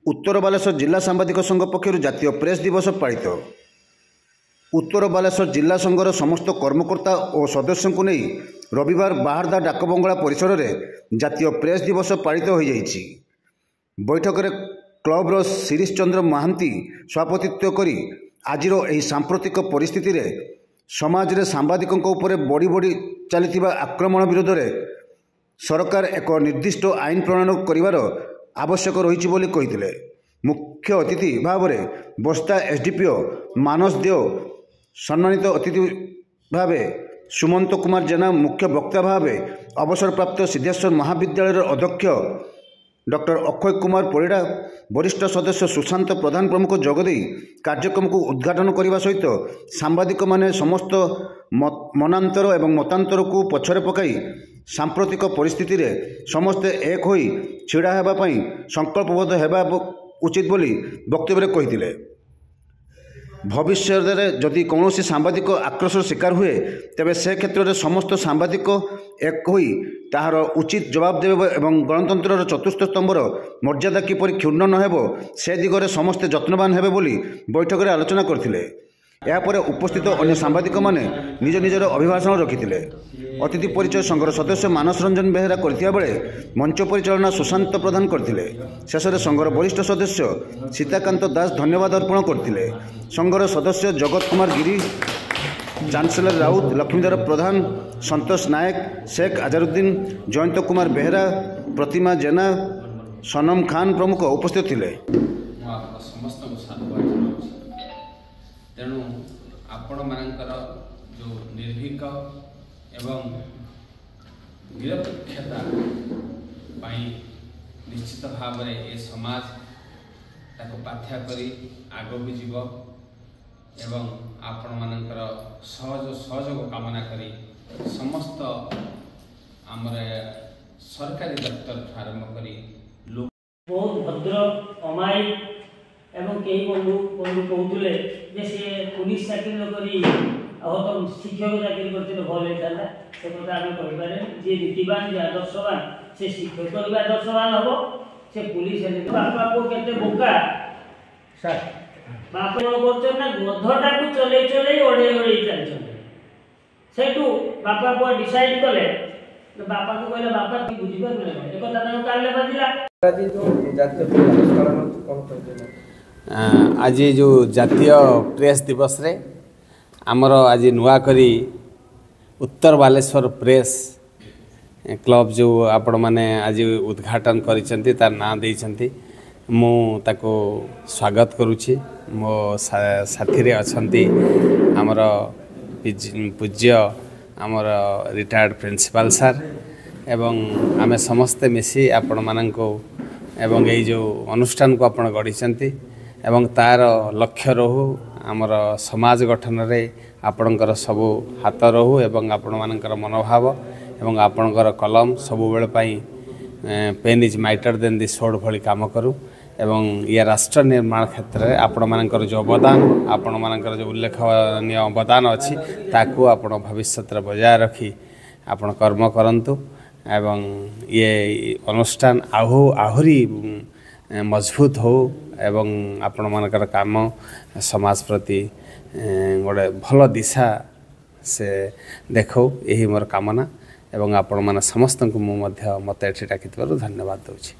उत्तर बालेश्वर जिला सांबादिक संघ पक्षर जातीय प्रेस दिवस पालित। उत्तर बालेश्वर जिला संघर समस्त कर्मकर्ता और सदस्यों को नहीं रविवार बाहरदा डाकबंगला परिसर में जातीय प्रेस दिवस पालित हो जाइछि। बैठक में क्लबर शिरीष चंद्र महांती सभापतित्व करी आजिर एही सांप्रतिक परिस्थिति रे समाज रे सांबादिकों उपरे बड़ी बड़ी चली आक्रमण विरोध में सरकार एक निर्दिष्ट आईन प्रणयन करिवार आवश्यक रही बोली कहिथिले। मुख्य अतिथि भाव में बस्ता एसडीपीओ मानस देव, सम्मानित अतिथि भाव सुमंत कुमार जेना, मुख्य वक्ता भाव अवसरप्राप्त सिद्धेश्वर महाविद्यालय अध्यक्ष डॉक्टर अक्षय कुमार परिड़ा, वरिष्ठ सदस्य सुशांत प्रधान प्रमुख जोगदे कार्यक्रम को उद्घाटन करने सहित सांबादिक माने समस्त मनांतर एवं मतांतर को पछरे पकाई सांप्रतिक परिस्थिति रे समस्ते एक होई छिड़ा हेबा पई संकल्पबद्ध हेबा उचित बोली वक्तव्य कहिथिले। भविष्य में जदि कौन सांबादिक आक्रोश शिकार हुए तेबे से क्षेत्र में समस्त सांबादिक एक होई ताहार उचित जवाब देवे एवं गणतंत्र चतुर्थ स्तंभर मर्यादा किपरि क्षुण्ण न हेबो से दिगरे समस्ते यत्नवान हेबे बोली बैठक में आलोचना करथिले। यापर उपस्थित अन्य सांबादिक माने निज निजर अभिभाषण रखिथिले। अतिथि परिचय संघर सदस्य मानस रंजन बेहेरा करथिया बेले मंच परिचालना सुशांत प्रधान करथिले। शेष में संघर वरिष्ठ सदस्य सीताकांत दास धन्यवाद अर्पण करथिले। संघर सदस्य जगत कुमार गिरी, चांसलर राउत, लक्ष्मीधर प्रधान, संतोष नायक, शेख अजहरुद्दीन, जयंत कुमार बेहेरा, प्रतिमा जेना, सनम खान प्रमुख उपस्थित थिले। तेणु आपण मानकर जो निर्भीक एवं निरपेक्षता निश्चित भाव में ये समाज ताको पाथ्या करी आगो जीव एवं आपण मानकर सहयोग कामना करी समस्त आमर सरकारी दफ्तर आरंभ करी लोक बहुत भद्र अमायिक एवं कई बंधु कहते जे सी पुलिस चाकरी करी शिक्षक चाकरी करते भल होता से कथा आम कहीपर जी नीतिवान जी आदर्शवान से शिक्षक भी आदर्शवान हम से पुलिस बापा को केते बोका बाप ना गधटा को चले चले ओढ़े ओढ़े चलते बापा को डिसाइड कले बापा को कहले बापा की बुझीपार एक कथा काले बाजिला। आज जो जातीय प्रेस दिवस रे आमर आज नुआ करी उत्तर बालेश्वर प्रेस क्लब जो आपण माने आज उद्घाटन करिसेंती तार नाम देइसेंती मु ताको स्वागत करूछि। मो साथी रे अछंती आमर पूज्य आमर रिटायर्ड प्रिंसिपल सर एवं आमे समस्ते मिसी आपण माननको एवं ये जो अनुष्ठान को आपण गढ़ी एवं तार लक्ष्य रहू आमर समाज गठन रे आपणकर सबू हाथ रहू एवं आपण मानकर मनोभाव एवं आपणकर कलम सबु बेले पई पेन इज माइटर देन दी सोड भली काम करू एवं ये राष्ट्र निर्माण क्षेत्र में आपण मानकर जो अवदान आपण मानकर जो उल्लेखनीय अवदान अच्छी ताकू आपण भविष्य रे बजाय रखी आपण कर्म करंतु एवं ये अनुष्ठान आहुरी मजबूत हो एवं आपण मानकर काम समाज प्रति गोटे भल दिशा से देखो यही मोर कामना एवं आपण मान समस्त को मत एठी डाकिथिबारु धन्यवाद दउछि।